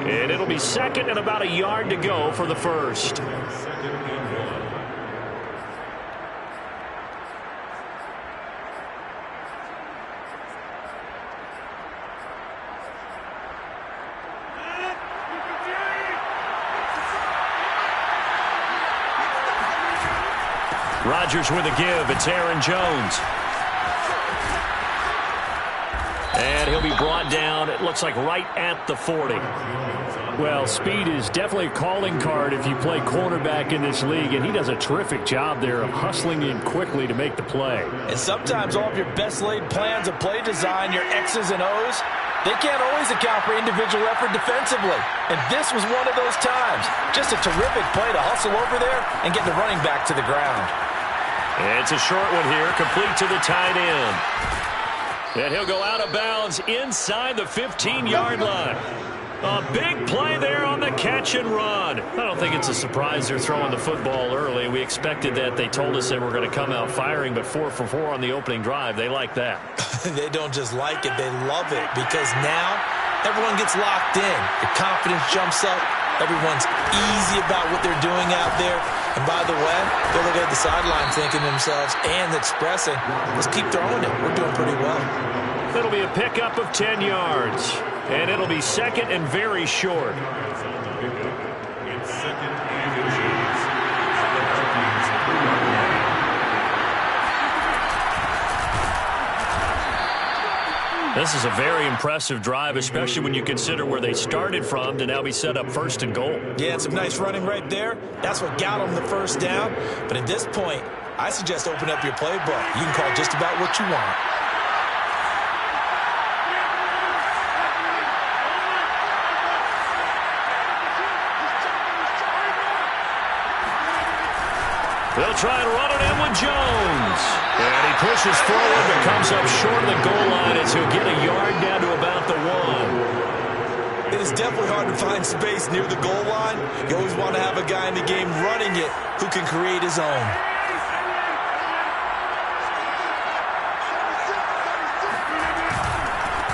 And it'll be second and about a yard to go for the first. Rodgers with a give. It's Aaron Jones. And he'll be brought down, it looks like, right at the 40. Well, speed is definitely a calling card if you play cornerback in this league, and he does a terrific job there of hustling in quickly to make the play. And sometimes all of your best laid plans of play design, your X's and O's, they can't always account for individual effort defensively. And this was one of those times. Just a terrific play to hustle over there and get the running back to the ground. It's a short one here, complete to the tight end. And he'll go out of bounds inside the 15-yard line. A big play there on the catch and run. I don't think it's a surprise they're throwing the football early. We expected that. They told us they were going to come out firing, but 4 for 4 on the opening drive. They like that. They don't just like it, they love it, because now everyone gets locked in. The confidence jumps up. Everyone's easy about what they're doing out there. And by the way, they're looking at the sideline thinking to themselves and expressing, let's keep throwing it. We're doing pretty well. It'll be a pickup of 10 yards. And it'll be second and very short. This is a very impressive drive, especially when you consider where they started from to now be set up first and goal. Yeah, it's some nice running right there. That's what got them the first down. But at this point, I suggest open up your playbook. You can call just about what you want. They'll try and run it in with Jones. And he pushes forward but comes up short of the goal line as he'll get a yard down to about the 1. It is definitely hard to find space near the goal line. You always want to have a guy in the game running it who can create his own.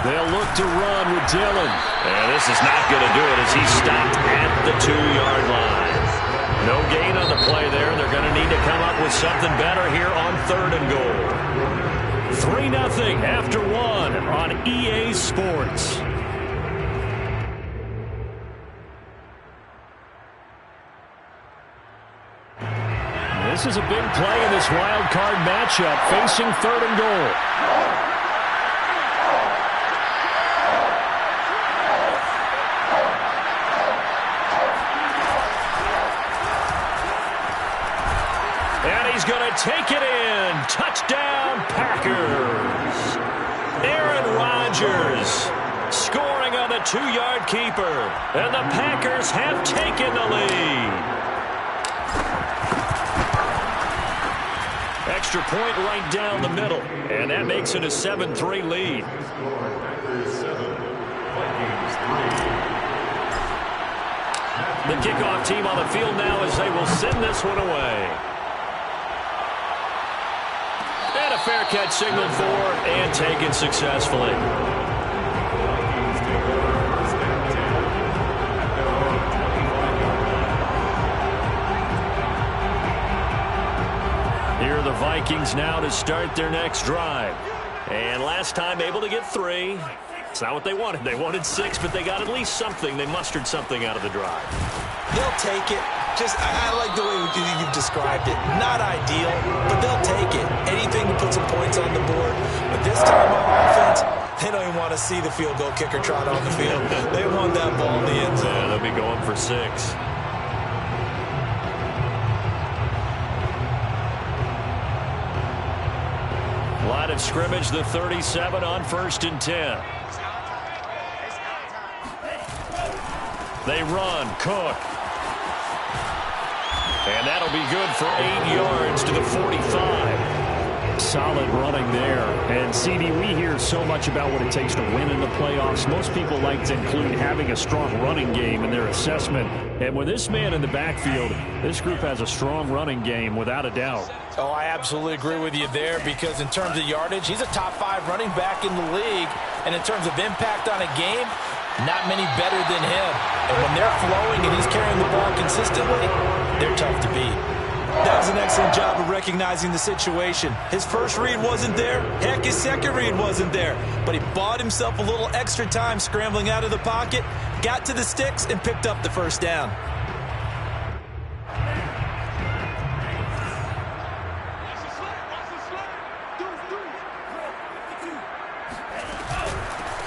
They'll look to run with Dillon. And this is not going to do it as he's stopped at the 2-yard line. No gain on the play there. They're going to need to come up with something better here on 3rd and goal. 3-0 after 1 on EA Sports. This is a big play in this wild card matchup facing 3rd and goal. Going to take it in. Touchdown, Packers. Aaron Rodgers scoring on the 2-yard keeper. And the Packers have taken the lead. Extra point right down the middle. And that makes it a 7-3 lead. The kickoff team on the field now as they will send this one away. And a fair catch signaled for and taken successfully. Here are the Vikings now to start their next drive. And last time able to get 3. It's not what they wanted. They wanted 6, but they got at least something. They mustered something out of the drive. They'll take it. I like the way you've described it. Not ideal, but they'll take it. Anything to put some points on the board. But this time on offense, they don't even want to see the field goal kicker trot on the field. They want that ball in the end zone. Yeah, they'll be going for 6. Line of scrimmage, the 37 on 1st and 10. They run. Cook. And that'll be good for 8 yards to the 45. Solid running there. And, CD, we hear so much about what it takes to win in the playoffs. Most people like to include having a strong running game in their assessment. And with this man in the backfield, this group has a strong running game without a doubt. Oh, I absolutely agree with you there, because in terms of yardage, he's a top 5 running back in the league. And in terms of impact on a game, Not many better than him. And when they're flowing and he's carrying the ball consistently, they're tough to beat. That was an excellent job of recognizing the situation. His first read wasn't there. Heck, his second read wasn't there. But he bought himself a little extra time scrambling out of the pocket, got to the sticks, and picked up the first down.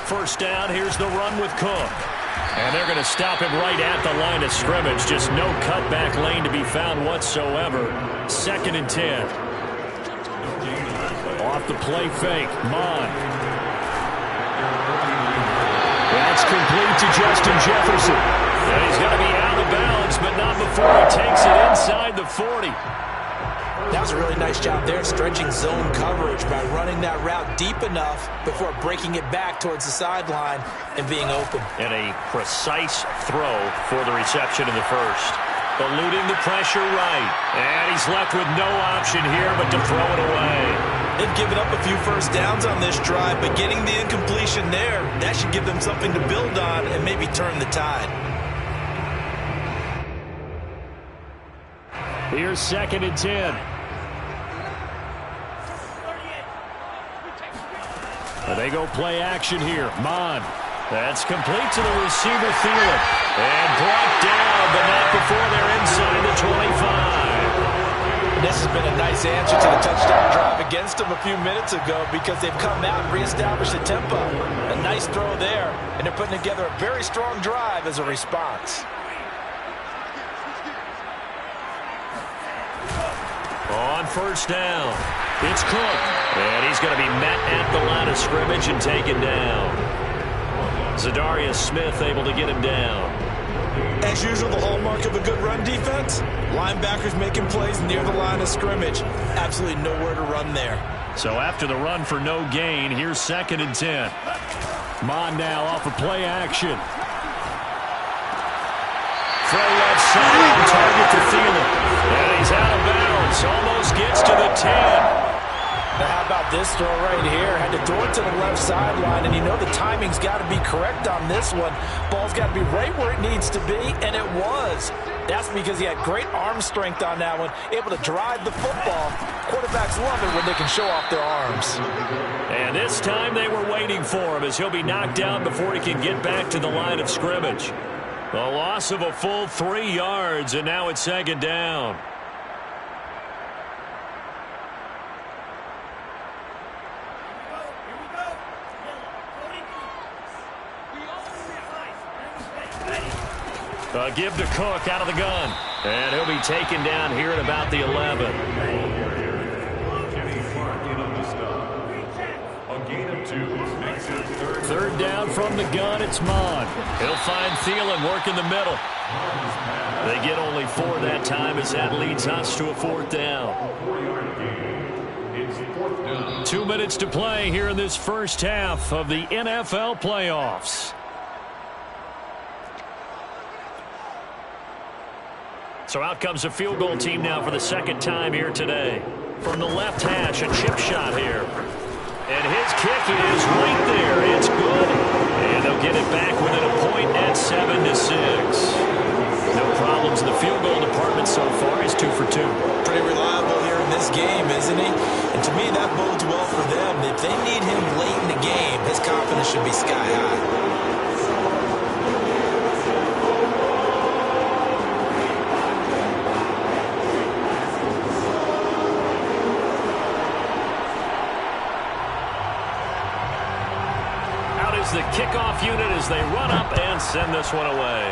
First down, here's the run with Cook. And they're going to stop him right at the line of scrimmage. Just no cutback lane to be found whatsoever. 2nd and 10. Off the play fake, Mond. That's complete to Justin Jefferson. And he's going to be out of bounds, but not before he takes it inside the 40. That was a really nice job there, stretching zone coverage by running that route deep enough before breaking it back towards the sideline and being open. And a precise throw for the reception in the first. Eluding the pressure right. And he's left with no option here but to throw it away. They've given up a few first downs on this drive, but getting the incompletion there, that should give them something to build on and maybe turn the tide. Here's 2nd and 10. They go play action here. Mond. That's complete to the receiver, Thielen. And brought down, but not before they're inside the 25. This has been a nice answer to the touchdown drive against them a few minutes ago because they've come out and reestablished the tempo. A nice throw there, and they're putting together a very strong drive as a response. On first down, it's Cook. And he's going to be met at the line of scrimmage and taken down. Zadarius Smith able to get him down. As usual, the hallmark of a good run defense, linebackers making plays near the line of scrimmage. Absolutely nowhere to run there. So after the run for no gain, here's 2nd and 10. Mond now off of play action. Throw left side, target to Thielen. And he's out of bounds, almost gets to the 10. Now how about this throw right here? Had to throw it to the left sideline, and you know the timing's got to be correct on this one. Ball's got to be right where it needs to be, and it was. That's because he had great arm strength on that one, able to drive the football. Quarterbacks love it when they can show off their arms. And this time they were waiting for him as he'll be knocked down before he can get back to the line of scrimmage. A loss of a full 3 yards, and now it's 2nd down. Give to Cook out of the gun. And he'll be taken down here at about the 11. Third down from the gun, it's Mond. He'll find Thielen working the middle. They get only 4 that time as that leads us to a 4th down. 2 minutes to play here in this first half of the NFL playoffs. So out comes a field goal team now for the 2nd time here today. From the left hash, a chip shot here. And his kick is right there. It's good. And they'll get it back within a point at 7-6. No problems in the field goal department so far. He's 2 for 2. Pretty reliable here in this game, isn't he? And to me, that bodes well for them. If they need him late in the game, his confidence should be sky high. The kickoff unit as they run up and send this one away.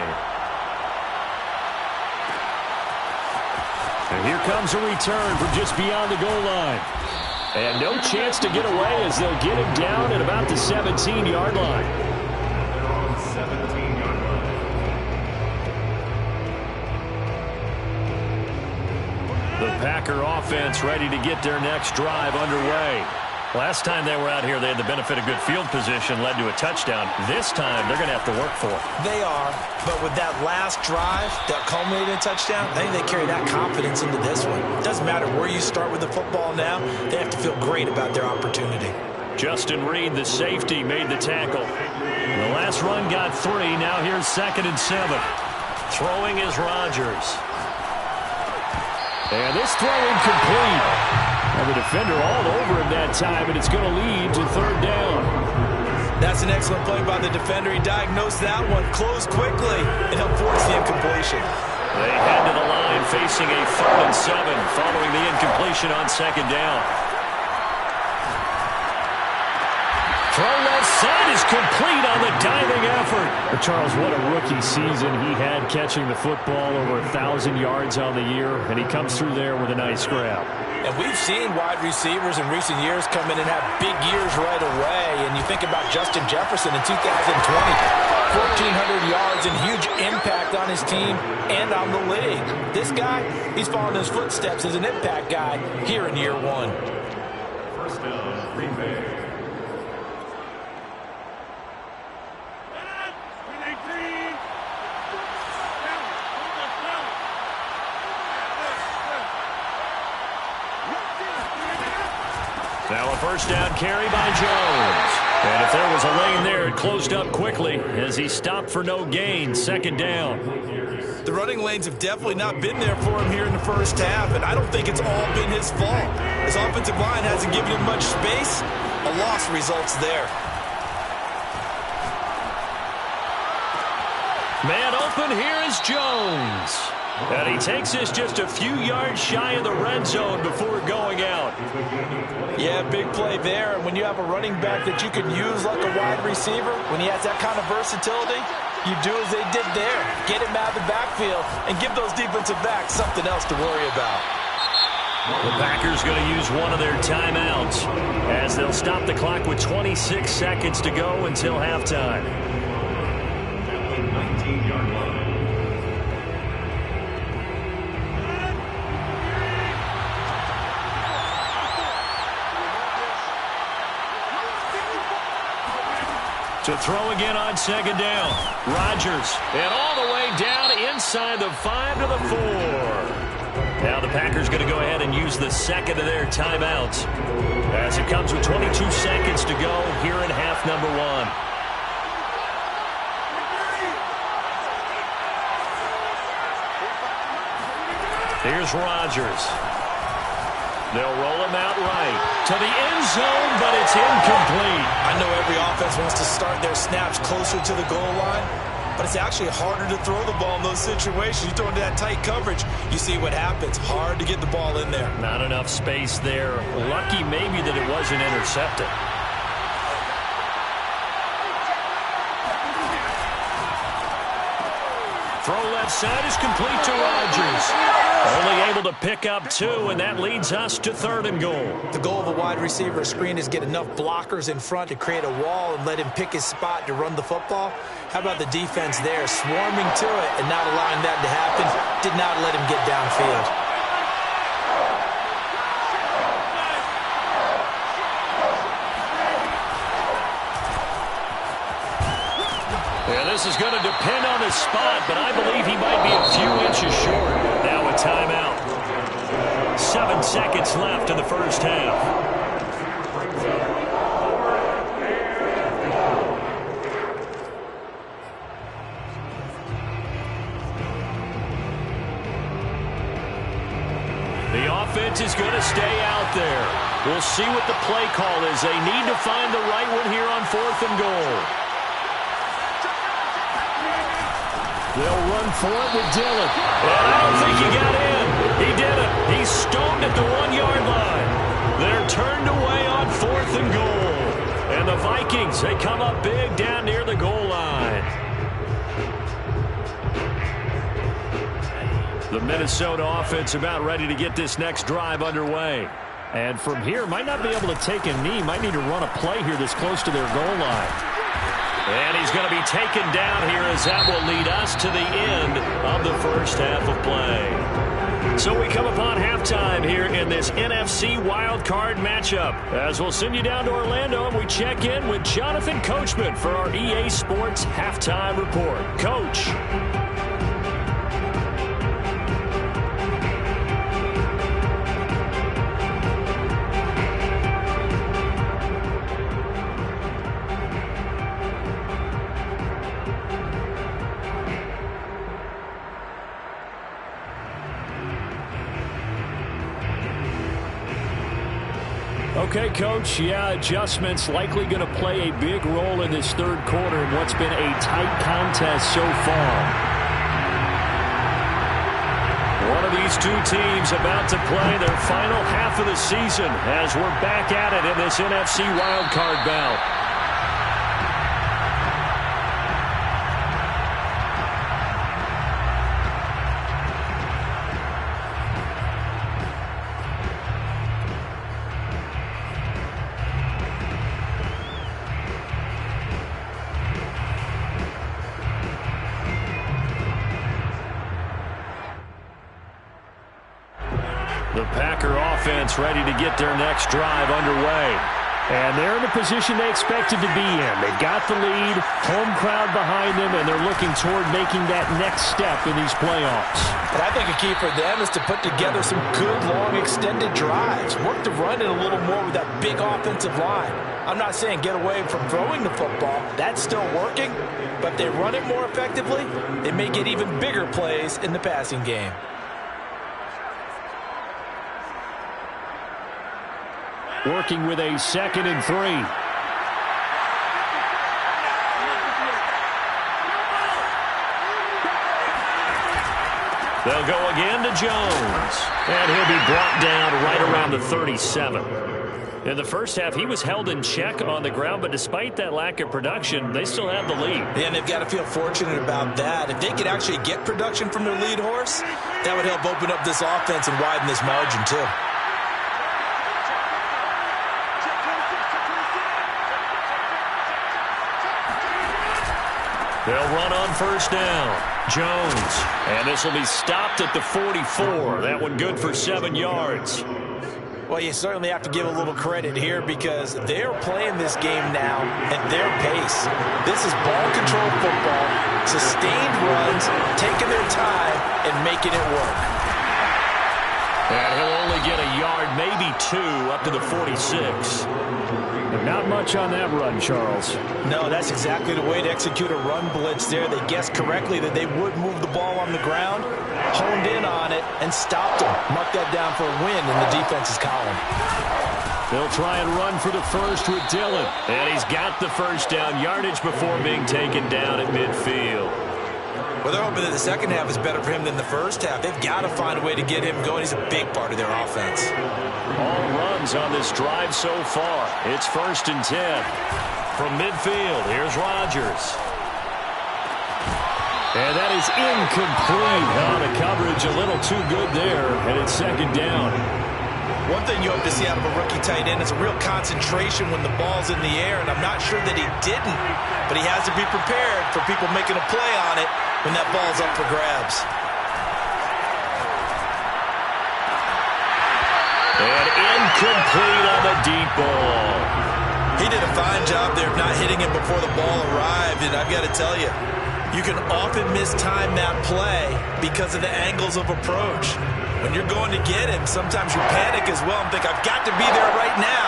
And here comes a return from just beyond the goal line. And no chance to get away as they'll get him down at about the 17-yard line. The Packer offense ready to get their next drive underway. Last time they were out here, they had the benefit of good field position, led to a touchdown. This time, they're going to have to work for it. They are, but with that last drive that culminated in a touchdown, I think they carry that confidence into this one. It doesn't matter where you start with the football now. They have to feel great about their opportunity. Justin Reed, the safety, made the tackle. The last run got 3. Now here's 2nd and 7. Throwing is Rodgers. And this throw incomplete. And the defender all over him that time, and it's going to lead to 3rd down. That's an excellent play by the defender. He diagnosed that one, closed quickly, and helped force the incompletion. They head to the line facing a 3rd and 7 following the incompletion on 2nd down. Throw left side is complete on the diving effort. But Charles, what a rookie season he had catching the football, over 1,000 yards on the year, and he comes through there with a nice grab. And we've seen wide receivers in recent years come in and have big years right away. And you think about Justin Jefferson in 2020, 1,400 yards and huge impact on his team and on the league. This guy, he's following his footsteps as an impact guy here in year 1. First down, Green Bay. Now a first down carry by Jones. And if there was a lane there, it closed up quickly as he stopped for no gain. 2nd down. The running lanes have definitely not been there for him here in the first half, and I don't think it's all been his fault. His offensive line hasn't given him much space. A loss results there. Man open, here is Jones. And he takes this just a few yards shy of the red zone before going out. Yeah, big play there. And when you have a running back that you can use like a wide receiver, when he has that kind of versatility, you do as they did there. Get him out of the backfield and give those defensive backs something else to worry about. The Packers going to use one of their timeouts as they'll stop the clock with 26 seconds to go until halftime. 19-yard line. To throw again on 2nd down. Rodgers, and all the way down inside the 5 to the 4. Now the Packers going to go ahead and use the 2nd of their timeouts as it comes with 22 seconds to go here in half number 1. Here's Rodgers. They'll roll him out right to the end zone, but it's incomplete. I know every offense wants to start their snaps closer to the goal line, but it's actually harder to throw the ball in those situations. You throw into that tight coverage, you see what happens. Hard to get the ball in there. Not enough space there. Lucky maybe that it wasn't intercepted. Throw left side is complete to Rodgers. Only able to pick up 2, and that leads us to 3rd and goal. The goal of a wide receiver screen is get enough blockers in front to create a wall and let him pick his spot to run the football. How about the defense there, swarming to it and not allowing that to happen? Did not let him get downfield. Yeah, this is going to depend on his spot, but I believe he might be a few inches short. Now a timeout. 7 seconds left in the first half. The offense is going to stay out there. We'll see what the play call is. They need to find the right one here on 4th and goal. They'll run for it with Dillon. And I don't think he got in. He didn't. He's stoned at the 1-yard line. They're turned away on 4th and goal. And the Vikings, they come up big down near the goal line. The Minnesota offense about ready to get this next drive underway. And from here, might not be able to take a knee. Might need to run a play here this close to their goal line. And he's going to be taken down here as that will lead us to the end of the first half of play. So we come upon halftime here in this NFC wildcard matchup. As we'll send you down to Orlando and we check in with Jonathan Coachman for our EA Sports Halftime Report. Coach. Okay, Coach, yeah, adjustments likely going to play a big role in this third quarter in what's been a tight contest so far. One of these two teams about to play their final half of the season as we're back at it in this NFC wildcard bout. The Packer offense ready to get their next drive underway. And they're in the position they expected to be in. They've got the lead, home crowd behind them, and they're looking toward making that next step in these playoffs. But I think a key for them is to put together some good, long, extended drives. Work the run in a little more with that big offensive line. I'm not saying get away from throwing the football. That's still working. But if they run it more effectively, they may get even bigger plays in the passing game. Working with a 2nd and 3. They'll go again to Jones. And he'll be brought down right around the 37. In the first half, he was held in check on the ground, but despite that lack of production, they still have the lead. And they've got to feel fortunate about that. If they could actually get production from their lead horse, that would help open up this offense and widen this margin too. They'll run on first down. Jones. And this will be stopped at the 44. That one good for 7 yards. Well, you certainly have to give a little credit here because they're playing this game now at their pace. This is ball control football, sustained runs, taking their time and making it work. And he'll only get a yard, maybe 2, up to the 46. Not much on that run, Charles. No, that's exactly the way to execute a run blitz there. They guessed correctly that they would move the ball on the ground, honed in on it, and stopped them. Mark that down for a win in the defense's column. They'll try and run for the first with Dillon. And he's got the first down yardage before being taken down at midfield. Well, they're hoping that the second half is better for him than the first half. They've got to find a way to get him going. He's a big part of their offense. All runs on this drive so far. It's 1st and 10. From midfield, here's Rodgers. And that is incomplete. The coverage a little too good there, and it's 2nd down. One thing you hope to see out of a rookie tight end is a real concentration when the ball's in the air, and I'm not sure that he didn't, but he has to be prepared for people making a play on it when that ball's up for grabs. And incomplete on the deep ball. He did a fine job there of not hitting him before the ball arrived, and I've got to tell you, you can often mistime that play because of the angles of approach. When you're going to get him, sometimes you panic as well and think, I've got to be there right now.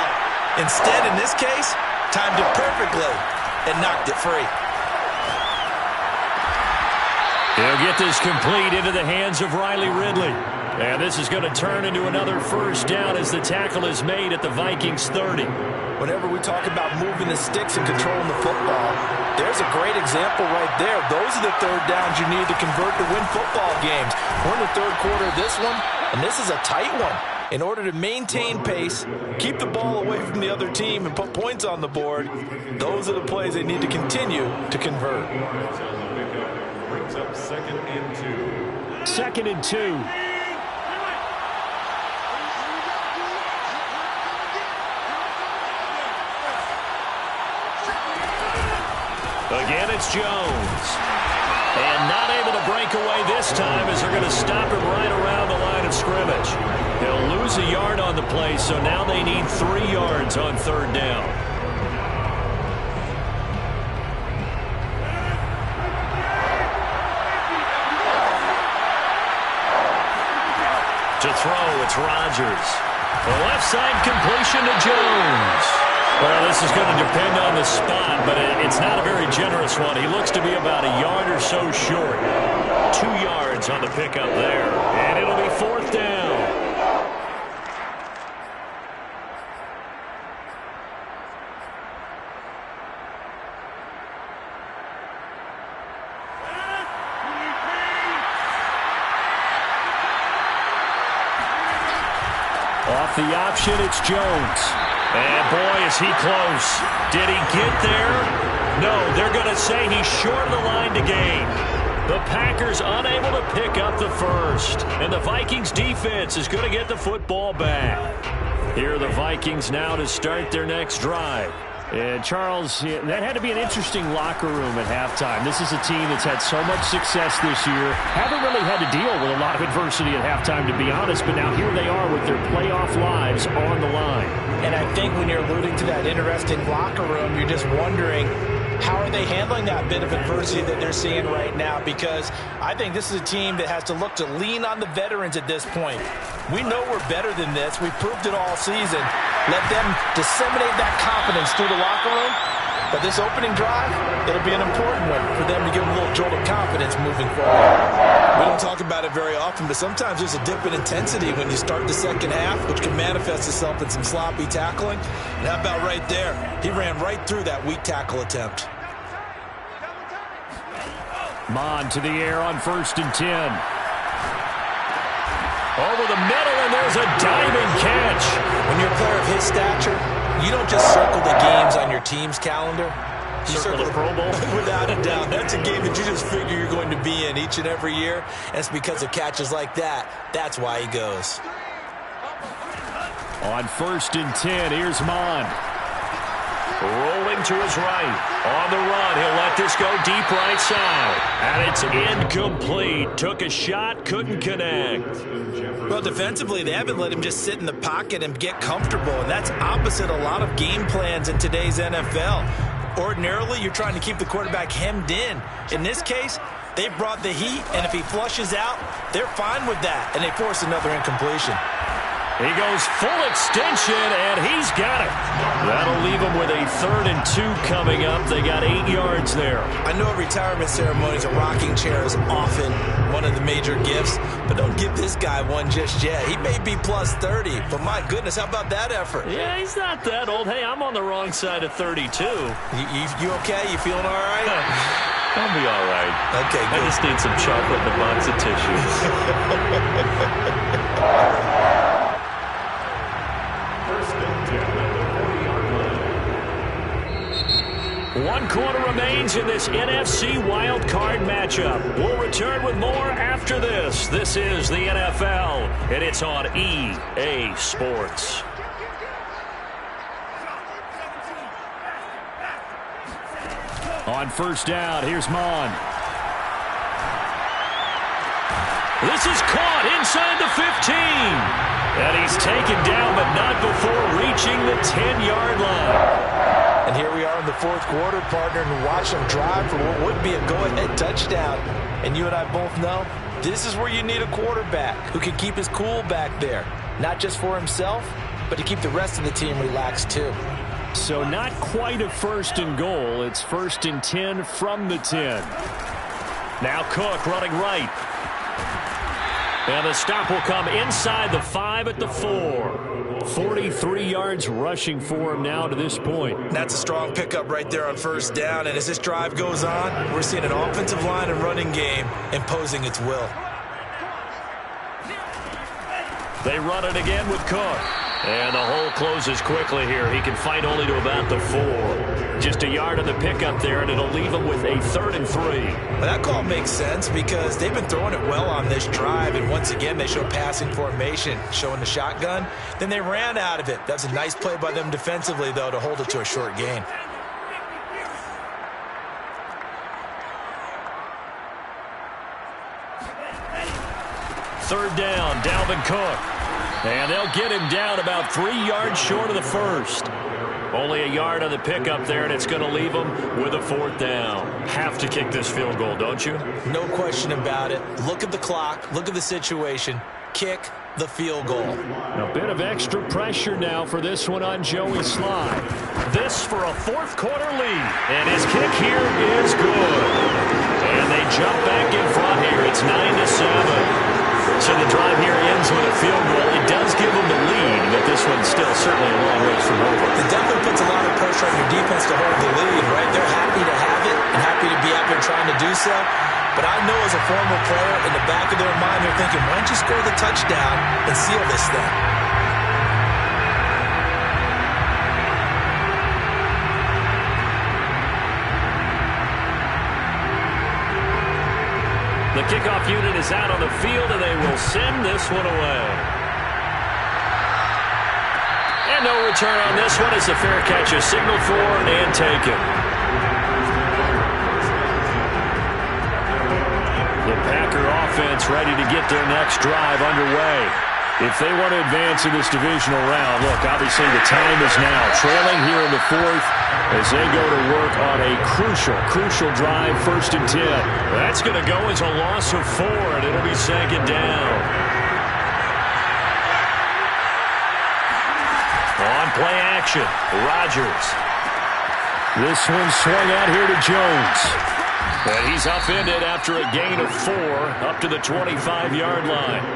Instead, in this case, timed it perfectly and knocked it free. He'll get this complete into the hands of Riley Ridley. And this is going to turn into another first down as the tackle is made at the Vikings 30. Whenever we talk about moving the sticks and controlling the football, there's a great example right there. Those are the third downs you need to convert to win football games. We're in the third quarter of this one, and this is a tight one. In order to maintain pace, keep the ball away from the other team, and put points on the board, those are the plays they need to continue to convert. Brings up 2nd and 2. 2nd and 2. Again, it's Jones. And not able to break away this time as they're going to stop him right around the line of scrimmage. He'll lose a yard on the play, so now they need 3 yards on 3rd down. To throw, it's Rodgers. The left side completion to Jones. Well, this is going to depend on the spot, but it's not a very generous one. He looks to be about a yard or so short. 2 yards on the pickup there, and it'll be 4th down. Off the option, it's Jones. And boy, is he close. Did he get there? No, they're going to say he's short of the line to gain. The Packers unable to pick up the first. And the Vikings defense is going to get the football back. Here are the Vikings now to start their next drive. And Charles, that had to be an interesting locker room at halftime. This is a team that's had so much success this year. Haven't really had to deal with a lot of adversity at halftime, to be honest. But now here they are with their playoff lives on the line. And I think when you're alluding to that interesting locker room, you're just wondering, how are they handling that bit of adversity that they're seeing right now? Because I think this is a team that has to look to lean on the veterans at this point. We know we're better than this. We've proved it all season. Let them disseminate that confidence through the locker room. But this opening drive, it'll be an important one for them to give them a little jolt of confidence moving forward. We don't talk about it very often, but sometimes there's a dip in intensity when you start the second half, which can manifest itself in some sloppy tackling. And how about right there? He ran right through that weak tackle attempt. Mon to the air on 1st and 10. Over the middle, and there's a diving catch. When you're a player of his stature, you don't just circle the games on your team's calendar. You circle the Pro Bowl. Without a doubt. That's a game that you just figure you're going to be in each and every year. And it's because of catches like that. That's why he goes. On 1st and 10, here's Mon. Rolling to his right. On the run, he'll let this go deep right side. And it's incomplete. Took a shot, couldn't connect. Well, defensively, they haven't let him just sit in the pocket and get comfortable. And that's opposite a lot of game plans in today's NFL. Ordinarily, you're trying to keep the quarterback hemmed in. In this case, they brought the heat, and if he flushes out, they're fine with that. And they force another incompletion. He goes full extension, and he's got it. That'll leave him with a 3rd and 2 coming up. They got 8 yards there. I know retirement ceremonies, a rocking chair is often one of the major gifts, but don't give this guy one just yet. He may be plus 30, but my goodness, how about that effort? Yeah, he's not that old. Hey, I'm on the wrong side of 32. You okay? You feeling all right? I'll be all right. Okay, good. I just need some chocolate and a box of tissues. One quarter remains in this NFC Wild Card matchup. We'll return with more after this. This is the NFL, and it's on EA Sports. On 1st down, here's Mon. This is caught inside the 15. And he's taken down, but not before reaching the 10-yard line. And here we are in the 4th quarter, partner, and watch him drive for what would be a go-ahead touchdown. And you and I both know this is where you need a quarterback who can keep his cool back there. Not just for himself, but to keep the rest of the team relaxed too. So not quite a 1st and goal. It's 1st and 10 from the 10. Now Cook running right. And the stop will come inside the 5 at the 4. 43 yards rushing for him now to this point. That's a strong pickup right there on 1st down. And as this drive goes on, we're seeing an offensive line and running game imposing its will. They run it again with Cook. And the hole closes quickly here. He can fight only to about the 4. Just a yard on the pickup there, and it'll leave him with a 3rd and 3. Well, that call makes sense because they've been throwing it well on this drive, and once again they show passing formation, showing the shotgun. Then they ran out of it. That's a nice play by them defensively, though, to hold it to a short gain. Third down, Dalvin Cook. And they'll get him down about 3 yards short of the 1st. Only a yard on the pickup there, and it's going to leave them with a 4th down. Have to kick this field goal, don't you? No question about it. Look at the clock. Look at the situation. Kick the field goal. A bit of extra pressure now for this one on Joey Slye. This for a 4th quarter lead. And his kick here is good. And they jump back in front here. It's 9-7. So the drive here ends with a field goal. It does give them the lead, but this one's still certainly a long ways from over. It definitely puts a lot of pressure on your defense to hold the lead, right? They're happy to have it and happy to be out there trying to do so. But I know as a former player, in the back of their mind, they're thinking, why don't you score the touchdown and seal this thing? The kickoff unit is out on the field, and they will send this one away. And no return on this one as the fair catch is signaled for and taken. The Packer offense ready to get their next drive underway. If they want to advance in this divisional round, look, obviously the time is now. Trailing here in the fourth as they go to work on a crucial drive, 1st and 10. That's going to go as a loss of 4, and it'll be 2nd down. On play action, Rodgers. This one swung out here to Jones. And he's upended after a gain of 4 up to the 25-yard line.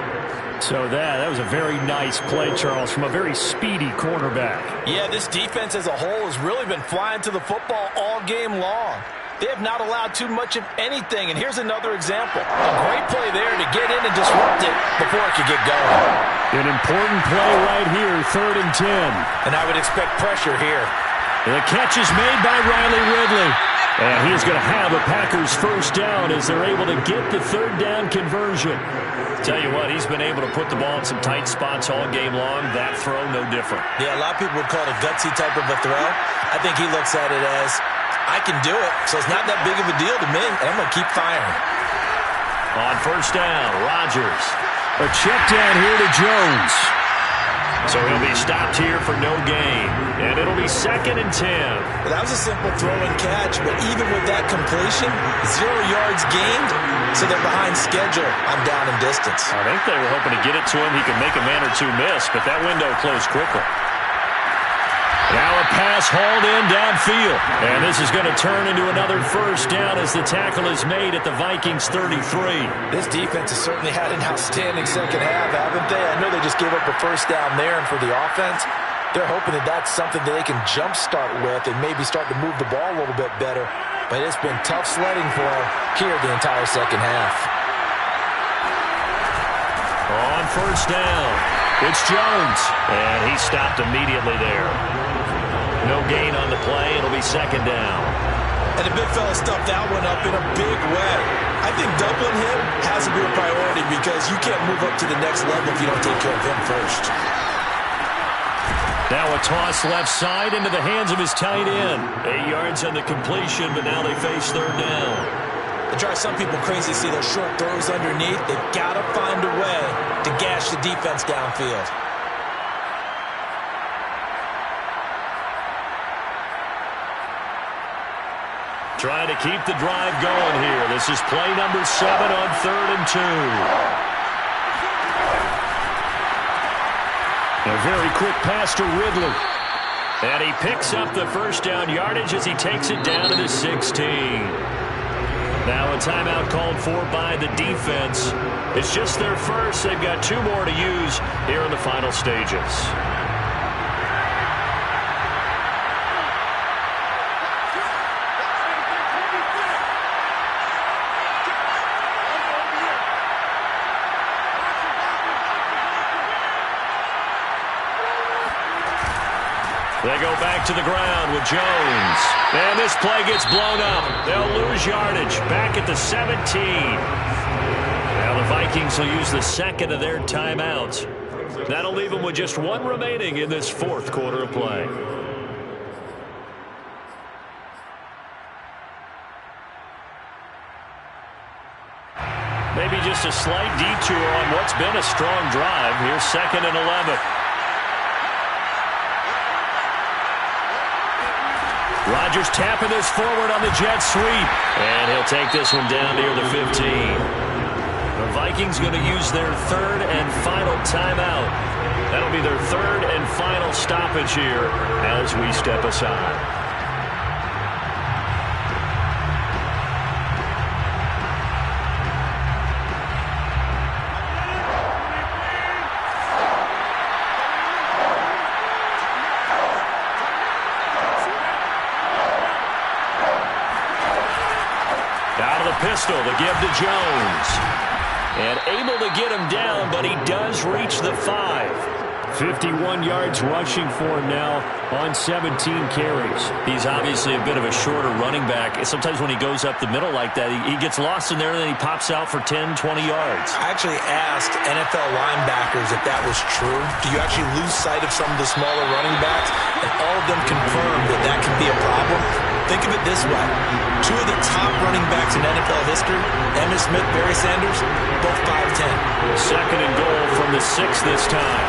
So that was a very nice play, Charles, from a very speedy quarterback. Yeah, this defense as a whole has really been flying to the football all game long. They have not allowed too much of anything, and here's another example. A great play there to get in and disrupt it before it could get going. An important play right here, 3rd and 10. And I would expect pressure here. The catch is made by Riley Ridley. And he's going to have a Packers 1st down as they're able to get the 3rd down conversion. Tell you what, he's been able to put the ball in some tight spots all game long. That throw, no different. Yeah, a lot of people would call it a gutsy type of a throw. I think he looks at it as, I can do it, so it's not that big of a deal to me, and I'm going to keep firing. On 1st down, Rodgers. A check down here to Jones. So he'll be stopped here for no gain. And it'll be 2nd and 10. Well, that was a simple throw and catch, but even with that completion, 0 yards gained, so they're behind schedule on down and distance. I think they were hoping to get it to him. He could make a man or two miss, but that window closed quickly. Now a pass hauled in downfield. And this is going to turn into another 1st down as the tackle is made at the Vikings 33. This defense has certainly had an outstanding second half, haven't they? I know they just gave up a 1st down there, and for the offense, they're hoping that that's something that they can jumpstart with and maybe start to move the ball a little bit better. But it's been tough sledding for them here the entire second half. On 1st down, it's Jones. And he stopped immediately there. No gain on the play. It'll be 2nd down. And the big fella stuffed that one up in a big way. I think doubling him has to be a priority because you can't move up to the next level if you don't take care of him first. Now a toss left side into the hands of his tight end. 8 yards on the completion, but now they face 3rd down. It drives some people crazy to see those short throws underneath. They've got to find a way to gash the defense downfield. Trying to keep the drive going here. This is play number 7 on 3rd and 2. A very quick pass to Ridley. And he picks up the 1st down yardage as he takes it down to the 16. Now a timeout called for by the defense. It's just their first. They've got 2 more to use here in the final stages. They go back to the ground with Jones. And this play gets blown up. They'll lose yardage back at the 17. Now the Vikings will use the 2nd of their timeouts. That'll leave them with just 1 remaining in this 4th quarter of play. Maybe just a slight detour on what's been a strong drive. Here's 2nd and 11. Rodgers tapping this forward on the jet sweep. And he'll take this one down near the 15. The Vikings going to use their 3rd and final timeout. That'll be their 3rd and final stoppage here as we step aside. Pistol to give to Jones. And able to get him down, but he does reach the 5. 51 yards rushing for him now on 17 carries. He's obviously a bit of a shorter running back. Sometimes when he goes up the middle like that, he gets lost in there and then he pops out for 10, 20 yards. I actually asked NFL linebackers if that was true. Do you actually lose sight of some of the smaller running backs? And all of them confirmed that that can be a problem. Think of it this way. Two of the top running backs in NFL history, Emmitt Smith, Barry Sanders, both 5'10". Second and goal from the 6 this time.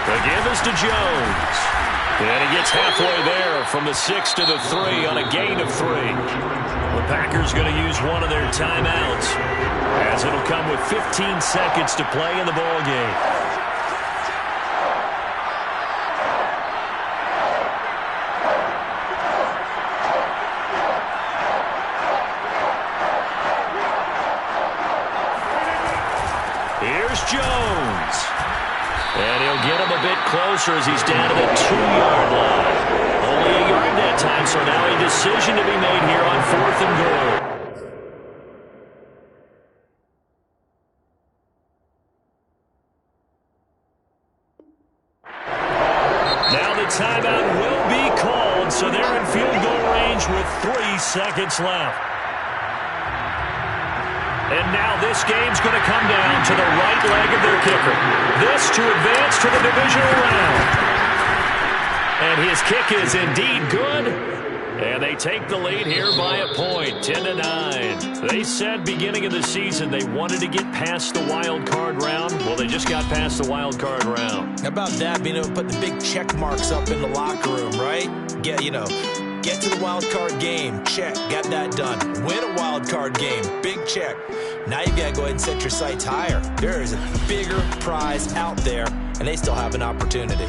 The give is to Jones. And he gets halfway there from the 6 to the 3 on a gain of 3. The Packers going to use one of their timeouts, as it'll come with 15 seconds to play in the ball game. Here's Jones. And he'll get him a bit closer as he's down to the 2-yard line. Only a yard that time, so now a decision to be made here on 4th and goal. Now the timeout will be called, so they're in field goal range with 3 seconds left. And now this game's going to come down to the right leg of their kicker. This to advance to the divisional round. And his kick is indeed good. And they take the lead here by a point, 10-9. They said beginning of the season they wanted to get past the wild card round. Well, they just got past the wild card round. How about that, being able to put the big check marks up in the locker room, right? Get to the wild card game, check, got that done. Win a wild card game, big check. Now you've got to go ahead and set your sights higher. There is a bigger prize out there, and they still have an opportunity.